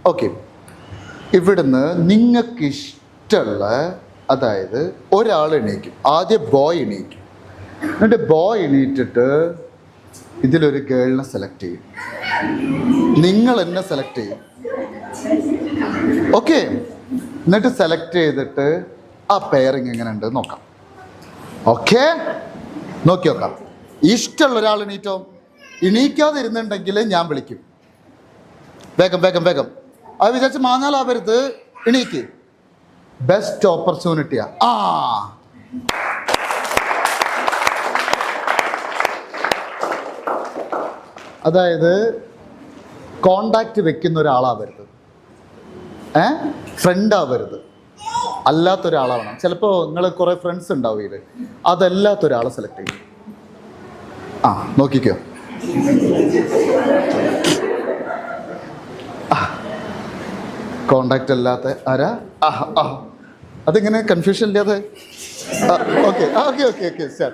Okay, ഇവിടുന്ന് നിങ്ങൾക്ക് ഇഷ്ടമുള്ള, അതായത് ഒരാൾ എണീക്കും, ആദ്യം ബോയ് എണീക്കും, എന്നിട്ട് ബോയ് എണീറ്റിട്ട് ഇതിലൊരു ഗേളിനെ സെലക്ട് ചെയ്യും, നിങ്ങൾ എന്നെ സെലക്ട് ചെയ്യും. ഓക്കെ, എന്നിട്ട് സെലക്ട് ചെയ്തിട്ട് ആ പെയറിങ് എങ്ങനെ ഉണ്ട് നോക്കാം. ഓക്കെ, നോക്കി നോക്കാം. ഇഷ്ടമുള്ള ഒരാൾ എണീറ്റോ, എണീക്കാതെ ഇരുന്നുണ്ടെങ്കിൽ ഞാൻ വിളിക്കും. വേഗം വേഗം വേഗം, അത് വിചാരിച്ച് മാഞ്ഞാലാവരുത്, എണീക്ക്. ബെസ്റ്റ് ഓപ്പർച്യൂണിറ്റിയാ. അതായത് കോണ്ടാക്ട് വെക്കുന്ന ഒരാളാവരുത്, ഫ്രണ്ട് ആവരുത്, അല്ലാത്തൊരാളാവണം. ചിലപ്പോൾ നിങ്ങൾ കുറേ ഫ്രണ്ട്സ് ഉണ്ടാവും ഇത്, അതല്ലാത്തൊരാളെ സെലക്ട് ചെയ്യും. നോക്കിക്കോ. കോണ്ടാക്ട് അല്ലാത്ത ആരാ? അതിങ്ങനെ കൺഫ്യൂഷൻ ഇല്ലാതെ. Okay okay okay okay sir.